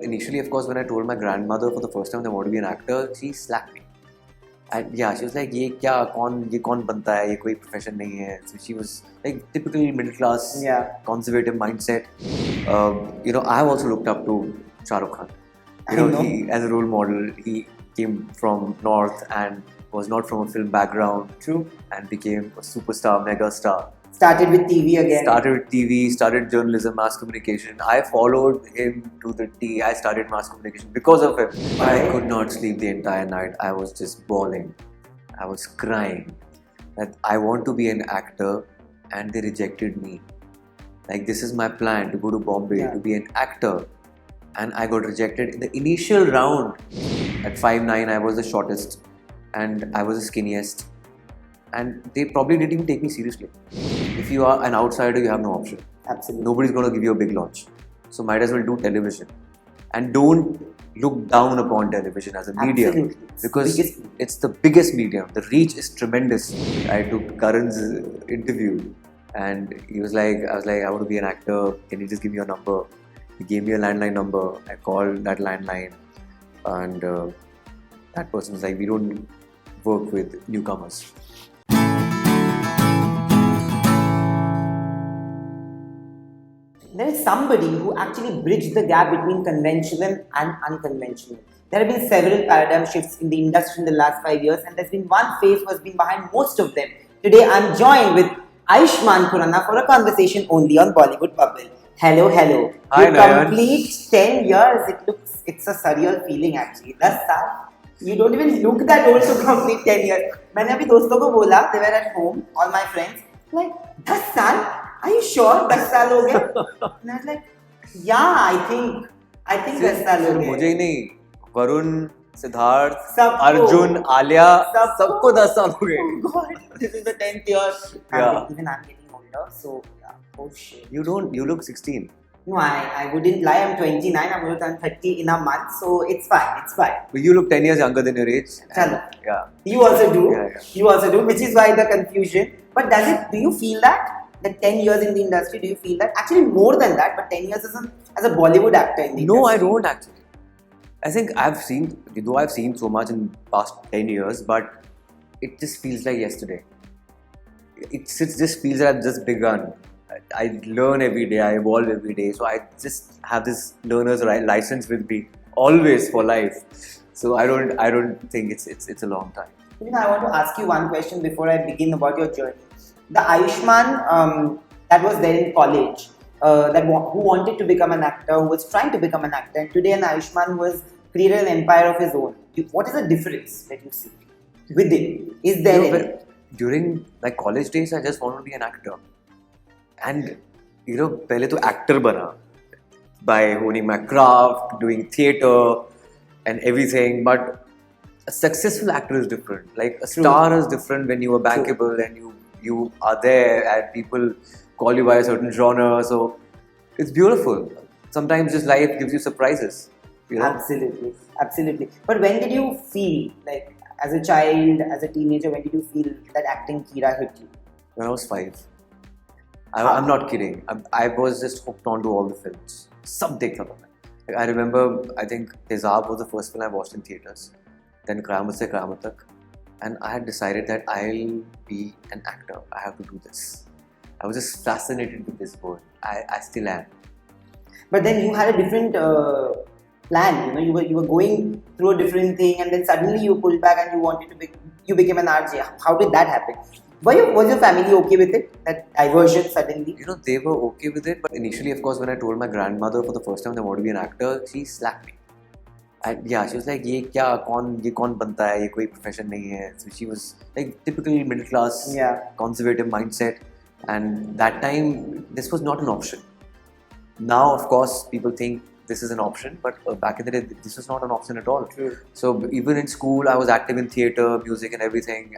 initially, of course, when I told my grandmother for the first time that I want to be an actor, she slapped me. And yeah, she was like, ये कौन बनता है, ये कोई profession नहीं है. So she was like typical middle class, conservative mindset. I have also looked up to Shah Rukh Khan. He, as a role model, he came from North and was not from a film background. True. And became a superstar, mega star. Started with TV again. Started with TV, started journalism, mass communication. I followed him to the T. I started mass communication because of him. I could not sleep the entire night. I was just bawling. I was crying. That I want to be an actor and they rejected me. Like, this is my plan to go to Bombay to be an actor. And I got rejected in the initial round. At 5'9", I was the shortest and I was the skinniest. And they probably didn't even take me seriously. If you are an outsider, you have no option. Absolutely. Nobody's going to give you a big launch. So might as well do television. And don't look down upon television as a medium. Because it's the biggest medium. The reach is tremendous. I took Karan's interview and he was like, I want to be an actor. Can you just give me your number? He gave me a landline number. I called that landline. And that person was like, we don't work with newcomers. There is somebody who actually bridged the gap between conventional and unconventional. There have been several paradigm shifts in the industry in the last 5 years, and there's been one face who has been behind most of them. Today, I'm joined with Ayushmann Khurrana for a conversation only on Bollywood Bubble. Hello. Hi, Nayan. Complete 10 years. It's a surreal feeling actually. That's sad. You don't even look that old to complete 10 years. मैंने अभी दोस्तों को बोला, they were at home, all my friends, like, 10 साल? Are you sure 10 साल हो गए? And I was like, yeah, I think 10 साल हो गए. मुझे ही नहीं, वरुण, सिद्धार्थ, अर्जुन, आलिया, सबको 10 साल हो गए. Oh God, this is the 10th year. Yeah. Even I'm getting older, so yeah. Oh shit. You look 16. No, I wouldn't lie. I'm 29. I'm going to turn 30 in a month, so it's fine. But you look 10 years younger than your age. Yeah. You also do. Yeah. You also do, which is why the confusion. But do you feel that? That 10 years in the industry, do you feel that? Actually, more than that, but 10 years as a Bollywood actor in the industry. No, I don't actually. I think I've seen so much in past 10 years, but it just feels like yesterday. It just feels like I've just begun. I learn every day, I evolve every day. So I just have this learner's license with me always for life. So I don't think it's a long time. I want to ask you one question before I begin about your journey. The Ayushmann that was there in college, who wanted to become an actor, who was trying to become an actor, and today an Ayushmann who has created an empire of his own. What is the difference that you see within? Is there any? During my college days, I just wanted to be an actor. And पहले तो actor बना by honing my craft, doing theatre and everything. But a successful actor is different. Like a star is different when you are bankable and you are there and people call you by a certain genre. So it's beautiful. Sometimes just life gives you surprises. Absolutely. But when did you feel, like as a child, as a teenager, when did you feel that acting kira hit you? When I was 5. I'm not kidding. I was just hooked onto all the films. Sab dekhta tha main. I remember, I think Tezab was the first film I watched in theatres. Then Qiyamah Se Qiyamah Tak. And I had decided that I'll be an actor. I have to do this. I was just fascinated with this world. I still am. But then you had a different plan. You were going through a different thing, and then suddenly you pulled back and you became an RJ. How did that happen? Was your family okay with it? That diversion suddenly? They were okay with it. But initially, of course, when I told my grandmother for the first time that I want to be an actor, she slapped me. And yeah, she was like, ये कौन बनता है, ये कोई profession नहीं है. So she was like typical middle class, conservative mindset. And that time, this was not an option. Now, of course, people think this is an option, but back in the day, this was not an option at all. True. So even in school, I was active in theatre, music and everything.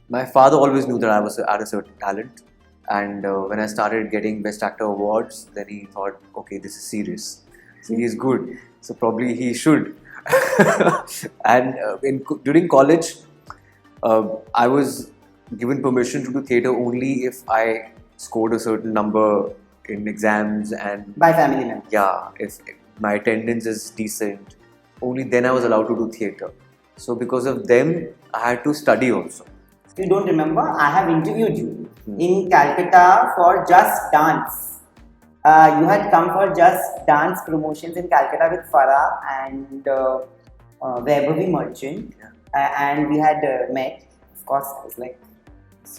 My father always knew that I had a certain talent. And when I started getting Best Actor awards, then he thought, okay, this is serious. So he is good. So probably he should. And during college, I was given permission to do theatre only if I scored a certain number in exams and By family members. yeah, if my attendance is decent, only then I was allowed to do theatre. So because of them, I had to study also. If you don't remember, I have interviewed you in Calcutta for Just Dance. You had come for Just Dance promotions in Calcutta with Farah and Vaibhavi Merchant, and we had met. Of course, I was like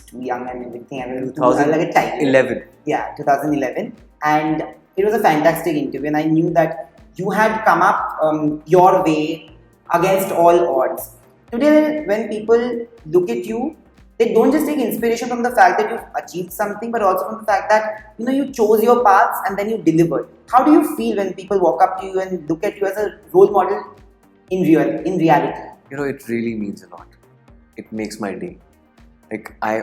too young and everything. I was like a child. 2011. Yeah, 2011, and it was a fantastic interview. And I knew that you had come up your way against all odds. Today, when people look at you, they don't just take inspiration from the fact that you've achieved something, but also from the fact that you chose your paths and then you delivered. How do you feel when people walk up to you and look at you as a role model in reality? It really means a lot. It makes my day. Like I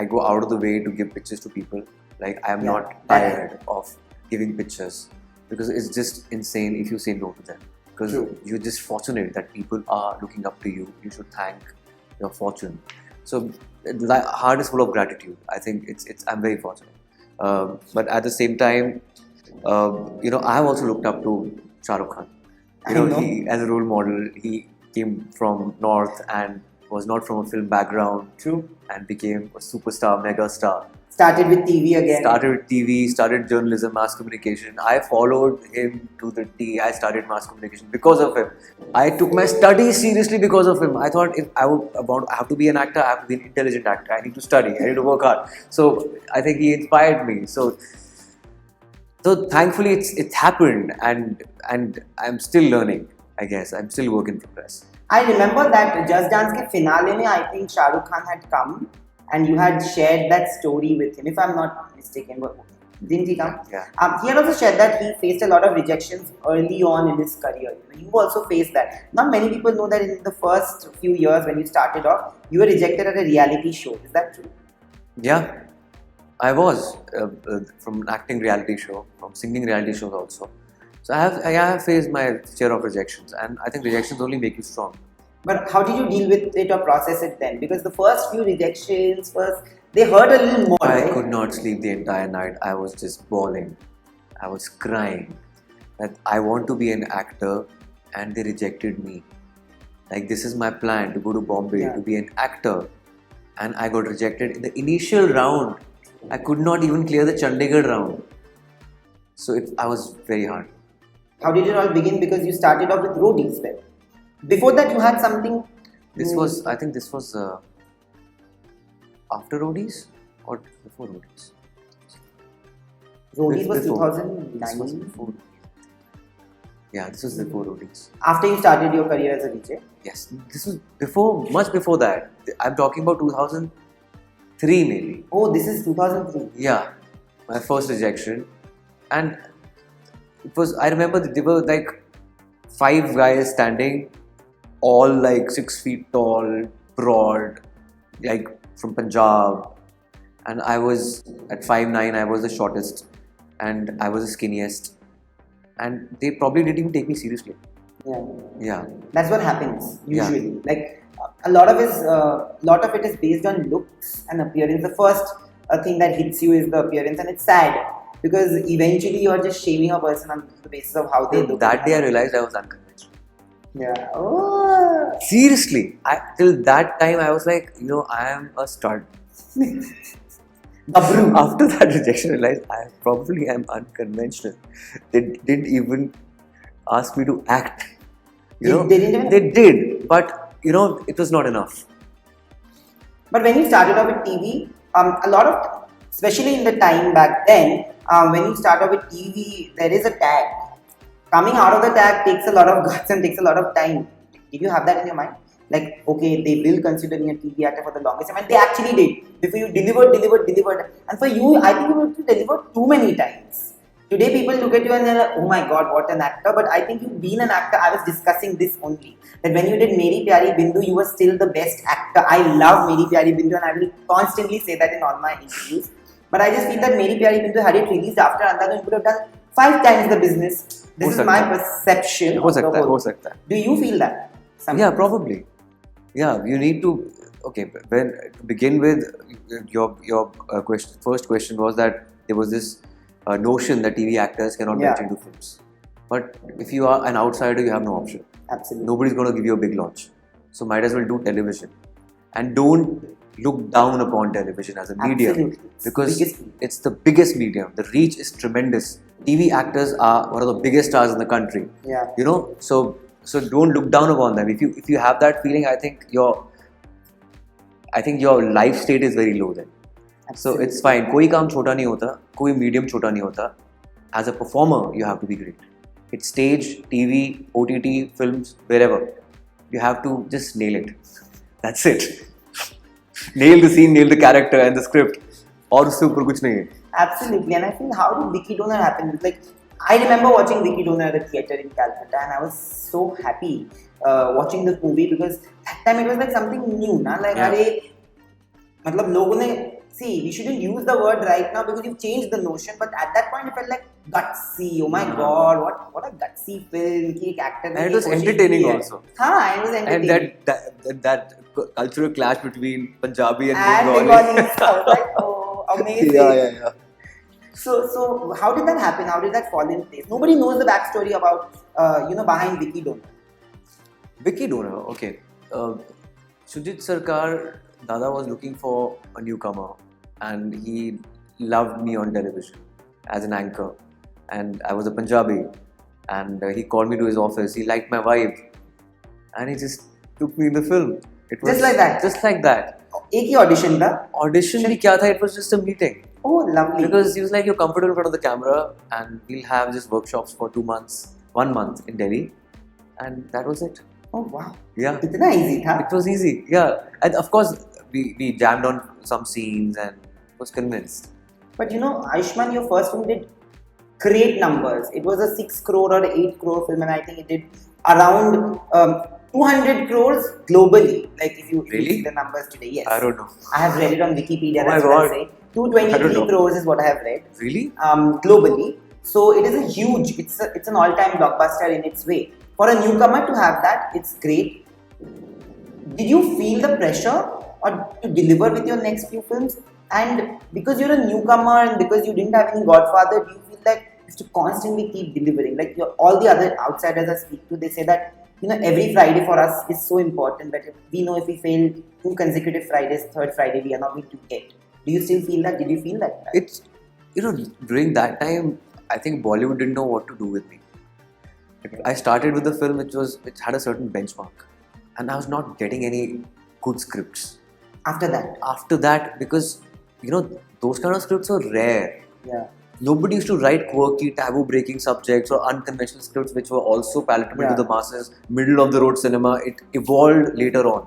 go out of the way to give pictures to people. Like I am not tired of giving pictures because it's just insane if you say no to them. Because you're just fortunate that people are looking up to you. You should thank your fortune. So the heart is full of gratitude. I think I'm very fortunate. But at the same time, I have also looked up to Shah Rukh Khan. He, as a role model, he came from North and was not from a film background. True. And became a superstar, mega star. Started with TV again. Started with TV, started journalism, mass communication. I followed him to the T. I started mass communication because of him. I took my studies seriously because of him. I thought if I have to be an actor, I have to be an intelligent actor. I need to study. I need to work hard. So I think he inspired me. So thankfully it's happened, and I'm still learning. I guess I'm still work in progress. I remember that Just Dance ke finale mein, I think Shah Rukh Khan had come and you had shared that story with him, if I'm not mistaken. Didn't he come? Yeah. He had also shared that he faced a lot of rejections early on in his career. You also faced that. Not many people know that in the first few years when you started off, you were rejected at a reality show. Is that true? Yeah, I was from an acting reality show, from singing reality shows also. So I have faced my share of rejections, and I think rejections only make you strong. But how did you deal with it or process it then? Because the first few rejections, they hurt a little more. I could not sleep the entire night. I was just bawling. I was crying. That I want to be an actor, and they rejected me. Like this is my plan to go to Bombay to be an actor, and I got rejected in the initial round. I could not even clear the Chandigarh round. So I was very hard. How did it all begin? Because you started off with roadies then. Before that, you had something. I think this was after roadies or before roadies. Roadies was Before. 2009. This was before. Yeah, this was before roadies. After you started your career as a DJ. Yes, this was much before that. I'm talking about 2003 maybe. Oh, this is 2003. Yeah, my first rejection, and I remember there were like 5 guys standing, all like 6 feet tall, broad, like from Punjab, and I was at 5'9". I was the shortest, and I was the skinniest, and they probably didn't even take me seriously. Yeah. That's what happens usually. Yeah. Like a lot of it is based on looks and appearance. The first thing that hits you is the appearance, and it's sad because eventually you're just shaming a person on the basis of how they look. That day I realized I was unconventional. Yeah. Oh. Seriously, till that time I was like, I am a stud. After that rejection, I realized I probably am unconventional. They didn't even ask me to act. They did, but it was not enough. But when you started off with TV, a lot of, especially in the time back then, when you start off with TV, there is a tag. Coming out of the tag takes a lot of guts and takes a lot of time. Did you have that in your mind? Like, okay, they will consider me a TV actor for the longest time, and they actually did. Before you delivered, and for you, I think you have to deliver too many times. Today, people look at you and they're like, oh my god, what an actor. But I think you've been an actor. I was discussing this only. That when you did Meri Pyari Bindu, you were still the best actor. I love Meri Pyari Bindu, and I will constantly say that in all my interviews. But I just feel that Meri Pyari Bindu, had it released after Andhadhun, you could have done 5 times the business. This is my perception. Ho sakta hai. Do you feel that? Yeah, probably. Yeah, you need to. Okay, to begin with, your first question was that there was this notion that TV actors cannot Yeah. venture into films. But if you are an outsider, you have no option. Absolutely. Nobody's going to give you a big launch. So might as well do television. And don't look down upon television as a medium. Absolutely. Because Biggest- it's the biggest medium. The reach is tremendous. TV actors are one of the biggest stars in the country. Yeah. You know, so don't look down upon them. If you have that feeling, I think your life state is very low then. So Absolutely. it's fine. कोई काम छोटा नहीं होता, कोई medium छोटा नहीं होता. As a performer, you have to be great. It's stage, TV, OTT, films, wherever. You have to just nail it. That's it. Nail the scene, nail the character and the script. और उससे ऊपर कुछ नहीं है. Absolutely, and I think how did Vicky Donor happen? Like, I remember watching Vicky Donor at the theatre in Calcutta, and I was so happy watching this movie because that time it was like something new, na? Like, Yeah. मतलब लोगों ने see, we shouldn't use the word right now because you've changed the notion, but at that point it felt like gutsy. Oh my God, what a gutsy film! कि एक actor ने And it was ये कोशिश entertaining की है. also. हाँ, it was entertaining. And that cultural clash between Punjabi and And Bengali. Bengalis, I was like, oh, amazing. Yeah. So how did that happen? How did that fall in place? Nobody knows the backstory about, behind Vicky Donor. Vicky Donor, okay. Sujit Sarkar, Dada was looking for a newcomer and he loved me on television as an anchor. And I was a Punjabi and he called me to his office. He liked my vibe and he just took me in the film. It was Just like that? Just like that. एक ही audition था. Audition भी क्या था? It was just a meeting. Oh, lovely. Because he was like, you're comfortable in front of the camera and we'll have just workshops for 2 months, 1 month in Delhi. And that was it. Oh wow. Yeah. इतना easy था. It was easy, yeah. And of course, we jammed on some scenes and was convinced. But Ayushmann, your first film did great numbers. It was a 6 crore or 8 crore film, and I think it did around 200 crores globally. Like if you Really? see the numbers today, yes. I don't know. I have read it on Wikipedia. Oh my that's what I'll God. say. I don't 223 know. crores is what I have read. Really? Globally. So it is a huge. It's an all-time blockbuster in its way. For a newcomer to have that, it's great. Did you feel the pressure or to deliver with your next few films? And because you're a newcomer and because you didn't have any godfather, do you feel like you have to constantly keep delivering? Like all the other outsiders I speak to, they say that every Friday for us is so important that we know if we fail 2 consecutive Fridays, third Friday we are not going to get. Do you still feel that? Did you feel that? It's, during that time, I think Bollywood didn't know what to do with me. I started with a film which had a certain benchmark, and I was not getting any good scripts. After that, because those kind of scripts are rare. yeah, Nobody used to write quirky, taboo-breaking subjects or unconventional scripts which were also palatable Yeah. to the masses. Middle of the road cinema. It evolved later on,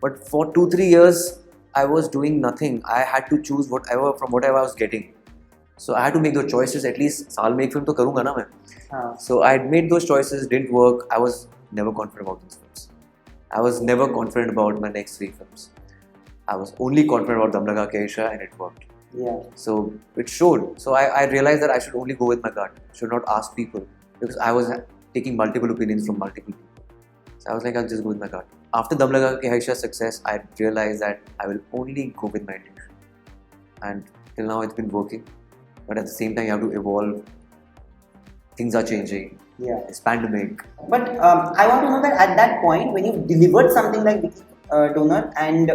but for 2-3 years, I was doing nothing. I had to choose whatever I was getting. So I had to make those choices. At least साल में एक film तो करूँगा ना मैं. So I had made those choices, didn't work. I was never confident about those films. I was never confident about my next 3 films. I was only confident about Dam Laga Ke Aisha, and it worked. yeah. So it showed. So I realized that I should only go with my gut. Should not ask people, because I was taking multiple opinions from multiple people. So I was like, I'll just go with my gut. After Dam Laga Ke Aisha's success, I realized that I will only go with my intuition. And till now, it's been working. But at the same time, you have to evolve. Things are changing. Yeah. It's pandemic. But I want to know that at that point, when you delivered something like Vicky Donor and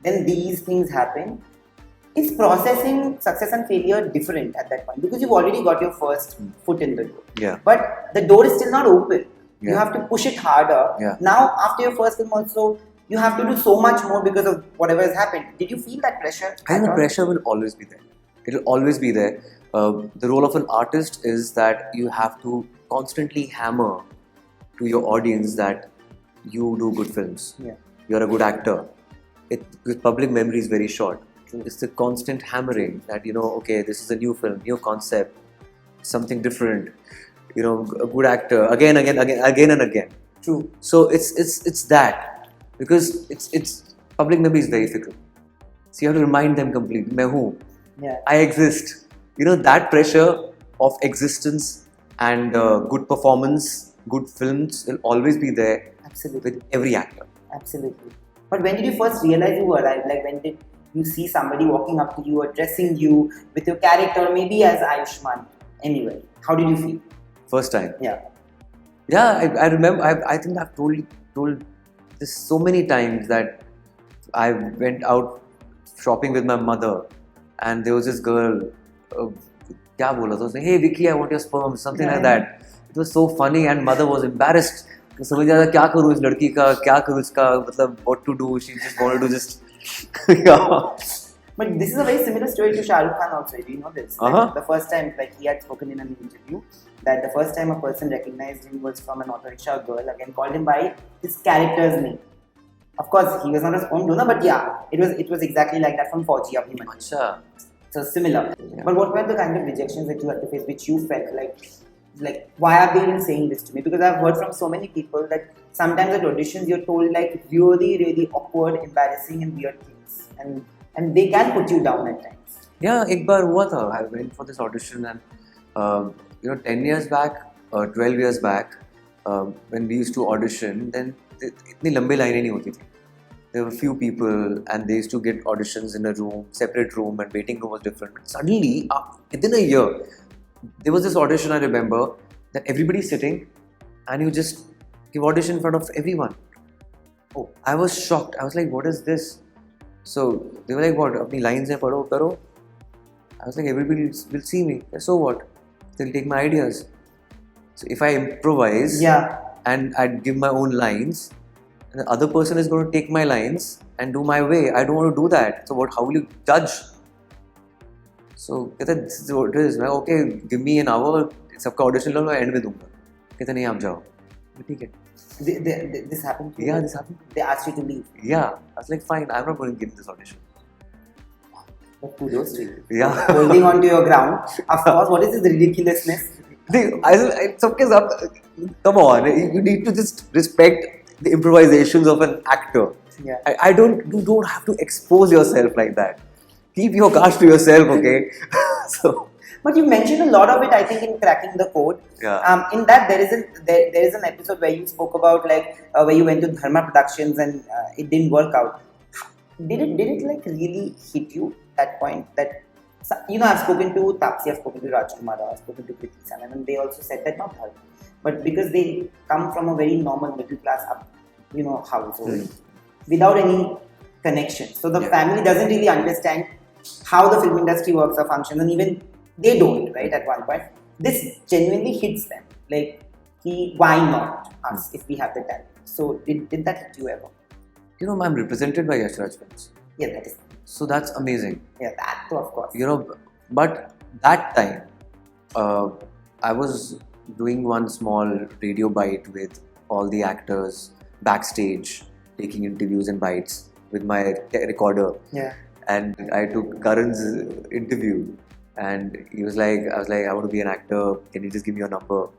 then these things happen, is processing success and failure different at that point? Because you've already got your first foot in the door. Yeah. But the door is still not open. You Yeah. have to push it harder. Yeah. Now, after your first film also, you have to do so much more because of whatever has happened. Did you feel that pressure? I think the pressure will always be there. It will always be there. The role of an artist is that you have to constantly hammer to your audience that you do good films. Yeah. You're a good actor. Because public memory is very short. It's the constant hammering that, okay, this is a new film, new concept, something different. A good actor, again and again. True. So it's that, because it's public memory is very fickle. So you have to remind them completely. मैं हूँ. Yeah. I exist. That pressure of existence and good performance, good films will always be there Absolutely. with every actor. Absolutely. But when did you first realize you arrived? Like when did you see somebody walking up to you, addressing you with your character, maybe as Ayushmann. Anyway, how did you feel? First time. Yeah. Yeah, I remember. I think I've told this so many times that I went out shopping with my mother, and there was this girl. क्या बोला था उसने? Hey Vicky, I want your sperm, something like that. It was so funny, and mother was embarrassed. समझ नहीं आता क्या करूँ इस लड़की का, क्या करूँ इसका, मतलब what to do. She just wanted to just yeah. But this is a very similar story to Shah Rukh Khan also. Do you know this? Like, the first time, like he had spoken in an interview, that the first time a person recognized him was from an auto rickshaw girl, again called him by his character's name. Of course, he was not a sperm donor, but yeah, it was exactly like that from Fauji Abhimanyu. अच्छा. So similar. Yeah. But what were the kind of rejections that you had to face, which you felt like why are they even saying this to me? Because I've heard from so many people that sometimes at auditions you're told like really awkward, embarrassing and weird things, and they can put you down at times. Yeah, एक बार हुआ था. I went for this audition and 10 years back, 12 years back, when we used to audition, then इतनी लंबी लाइनें नहीं होती थी. There were few people and they used to get auditions in a room, separate room, and waiting room was different. But suddenly, within a year, there was this audition I remember that everybody's sitting and you just give audition in front of everyone. Oh, I was shocked. I was like, what is this? So they were like, what? Apni lines hai padho, karo. I was like, everybody will see me. So what? They'll take my ideas. So if I improvise and I'd give my own lines, and the other person is going to take my lines and do my way. I don't want to do that. So what? How will you judge? So this is what it is. Okay, give me an hour. सबका audition लो मैं end में दूँगा. कहते नहीं आप जाओ. ठीक है. This happened to you? Yeah, this happened. They asked you to leave? Yeah. I was like, fine, I'm not going to give this audition. But kudos to you. Yeah. Holding on to your ground. Of course, what is this ridiculousness? Come on, you need to just respect the improvisations of an actor. Yeah. You don't have to expose yourself like that. Keep your cards to yourself, okay? So. But you mentioned a lot of it, I think, in Cracking the Code. Yeah. In that, there is an episode where you spoke about where you went to Dharma Productions and it didn't work out. Did it like really hit you that point? That I've spoken to Tapsi, I've spoken to Rajkumar, I've spoken to Kriti Sanon, and they also said that not Dharma, but because they come from a very normal middle class household without any connection, so the family doesn't really understand how the film industry works or functions, and even they don't, right? At one point, this genuinely hits them. Like, why not us if we have the talent? So, did that hit you ever? I'm represented by Yash Raj Films. Yeah, that is. So that's amazing. Yeah, that too, of course. But that time, I was doing one small radio bite with all the actors backstage, taking interviews and bites with my recorder. Yeah. And I took Karan's interview, and he was like, I was like, I want to be an actor. Can you just give me your number?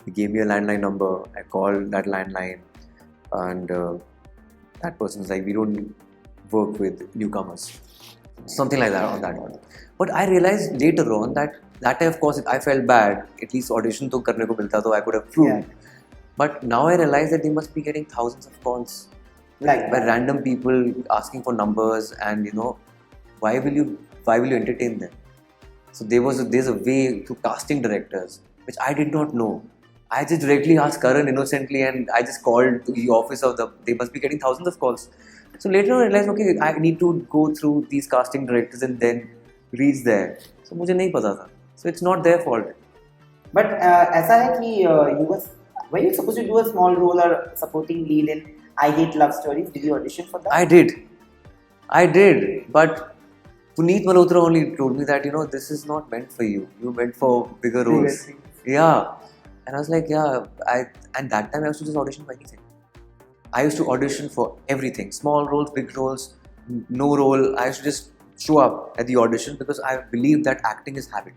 He gave me a landline number. I called that landline, and that person was like, we don't work with newcomers. Something like that on that one. But I realized later on that time, of course, I felt bad. At least audition to karne ko milta, so I could have proved. Yeah. But now I realize that they must be getting thousands of calls, by random people asking for numbers, and why will you entertain them? So there's a way to casting directors which I did not know. I just directly asked Karan innocently, and I just called the office of they must be getting thousands of calls. So later on I realized, okay, I need to go through these casting directors and then reach there. So मुझे नहीं पता था. So it's not their fault. But ऐसा है कि were you supposed to do a small role or supporting lead in I Hate Love Stories? Did you audition for that? I did. But Puneet Malhotra only told me that, this is not meant for you. You're meant for bigger roles. Yeah. And I was like, and that time I used to just audition for anything. I used to audition for everything. Small roles, big roles, no role. I used to just show up at the audition because I believe that acting is habit.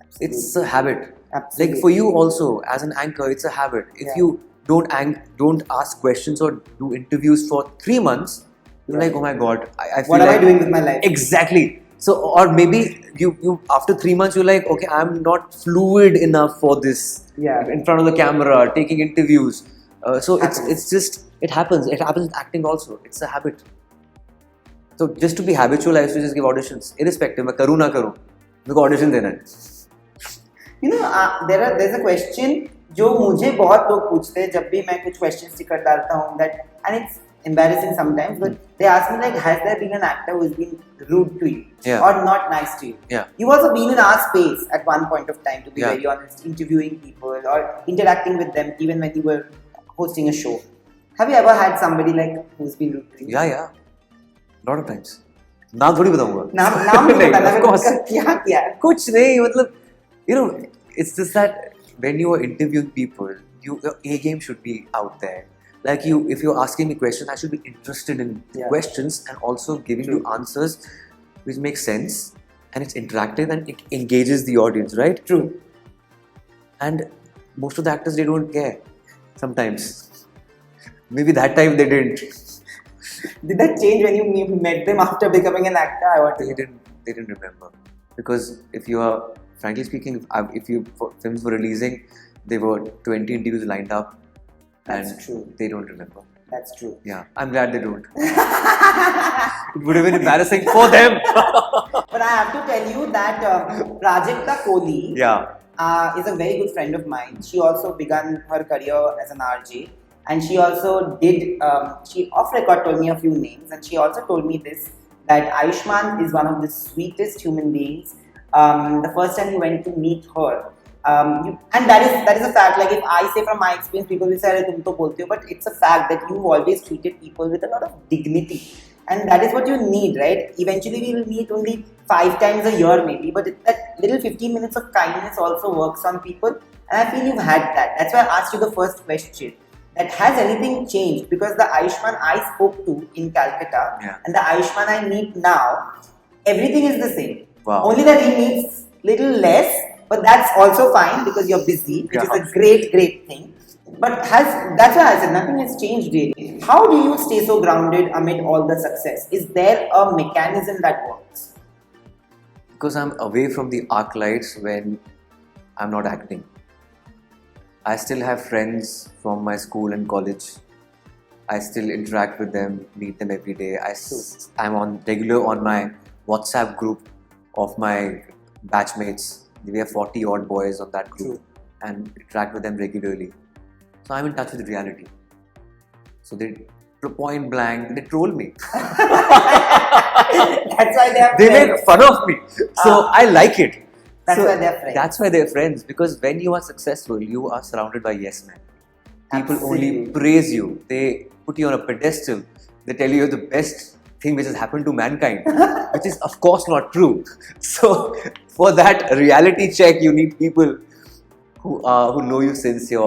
Absolutely. It's a habit. Absolutely. Like for you also, as an anchor, it's a habit. If you don't ask questions or do interviews for 3 months, you're like, oh my God, I feel what am I doing with my life? Exactly. So, or maybe you after 3 months, you're like, okay, I'm not fluid enough for this. Yeah. In front of the camera, taking interviews. So it happens. It happens with acting also. It's a habit. So just to be habitual, I used to just give auditions, irrespective. मैं करूँ ना करूँ, मेरे को audition देना है. You know, there's a question जो मुझे बहुत लोग पूछते हैं जब भी मैं कुछ questions टिकट डालता हूँ, that and it's embarrassing sometimes, but they ask me like, has there been an actor who has been rude to you or not nice to you? Yeah. You've also been in our space at one point of time, to be very honest, interviewing people or interacting with them even when you were hosting a show. Have you ever had somebody like who's been rude to you? Yeah. Lot of times. नाम थोड़ी बताऊंगा. नाम नहीं बताना. Of course. क्या किया? कुछ नहीं, मतलब you know, it's just that when you are interviewing people, your A game should be out there. Like if you're asking me questions, I should be interested in questions and also giving you answers which make sense and it's interactive and it engages the audience, right? True. And most of the actors, they don't care sometimes. Maybe that time they didn't. Did that change when you met them after becoming an actor? They didn't remember. Because if you are, frankly speaking, if films were releasing, there were 20 interviews lined up. That's true. They don't remember. That's true. Yeah, I'm glad they don't. It would have been embarrassing for them. But I have to tell you that Prajakta Kohli is a very good friend of mine. She also began her career as an RJ. And she also did, she off record told me a few names. And she also told me this, that Ayushmann is one of the sweetest human beings. The first time you went to meet her, and that is a fact. Like if I say from my experience, people will say, "Arey, tum to bolte ho," but it's a fact that you've always treated people with a lot of dignity, and that is what you need, right? Eventually, we will meet only 5 times a year, maybe, but that little 15 minutes of kindness also works on people, and I feel you've had that. That's why I asked you the first question. That has anything changed? Because the Ayushmann I spoke to in Calcutta and the Ayushmann I meet now, everything is the same. Wow. Only that he meets little less, but that's also fine because you're busy, which is a great thing. But that's why I said nothing has changed really. How do you stay so grounded amid all the success? Is there a mechanism that works? Because I'm away from the arc lights when I'm not acting. I still have friends from my school and college. I still interact with them, meet them every day. I'm on regular on my WhatsApp group of my batchmates. We have 40 odd boys on that group and interact with them regularly. So I'm in touch with reality. So they point blank, they troll me. That's why they make fun of me. So I like it. That's why they're friends. That's why they're friends, because when you are successful, you are surrounded by yes men. People only praise you. They put you on a pedestal. They tell you you're the best thing which has happened to mankind, which is of course not true. So for that reality check, you need people who know you since days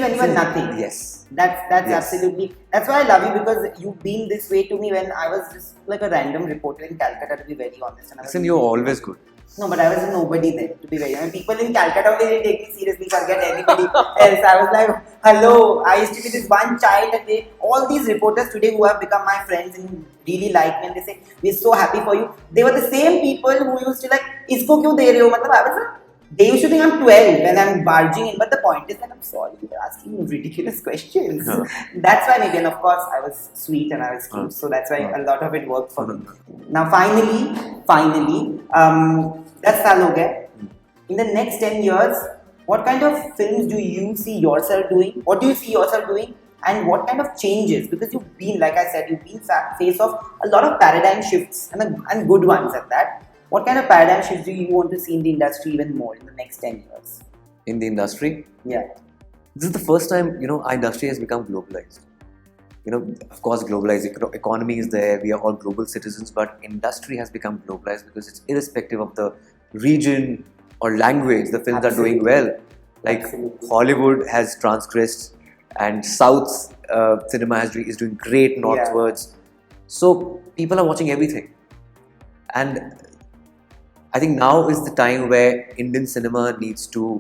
when you were nothing. Yes. That's absolutely. That's why I love you, because you've been this way to me when I was just like a random reporter in Calcutta, to be very honest. And listen, you're always good. No, but I was a nobody then, to be very honest. People in Calcutta they didn't take me seriously, forget anybody else. I was like, hello, I used to be this one child, and all these reporters today who have become my friends and really like me, and they say, we're so happy for you. They were the same people who used to like, isko kyun de rahe ho? Matlab, I was like, they used to think I'm 12 when I'm barging in, but the point is that I'm sorry, you're asking ridiculous questions. That's why maybe, and of course, I was sweet and I was cute, so that's why a lot of it worked for me. Now, finally, that's साल हो गया. In the next 10 years, what kind of films do you see yourself doing? What do you see yourself doing? And what kind of changes? Because you've been, like I said, you've been face of a lot of paradigm shifts and good ones at that. What kind of paradigm shifts do you want to see in the industry even more in the next 10 years? In the industry? Yeah. This is the first time, our industry has become globalized. Of course, globalized economy is there, we are all global citizens, but industry has become globalized because it's irrespective of the region or language, the films are doing well. Like Hollywood has transgressed and South cinema is doing great northwards. So people are watching everything. And I think now is the time where Indian cinema needs to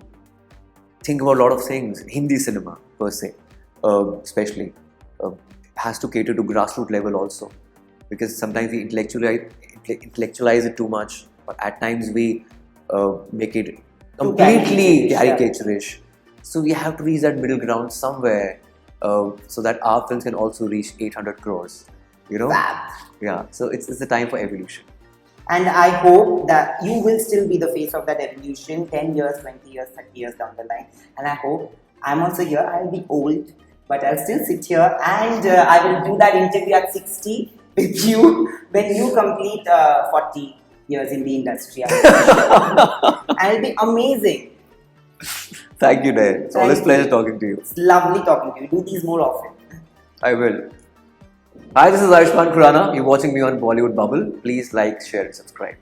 think about a lot of things. Hindi cinema per se, especially, has to cater to grassroots level also, because sometimes we intellectualize it too much, but at times we make it completely caricaturish. So we have to reach that middle ground somewhere, so that our films can also reach 800 crores. You know? Fab. Yeah. So it's a time for evolution. And I hope that you will still be the face of that evolution 10 years, 20 years, 30 years down the line. And I hope I'm also here. I'll be old, but I'll still sit here and I will do that interview at 60 with you when you complete 40 years in the industry. And it'll be amazing. Thank you, Nair. It's always a pleasure talking to you. It's lovely talking to you. Do these more often. I will. Hi, this is Ayushmann Khurrana. You're watching me on Bollywood Bubble. Please like, share, and subscribe.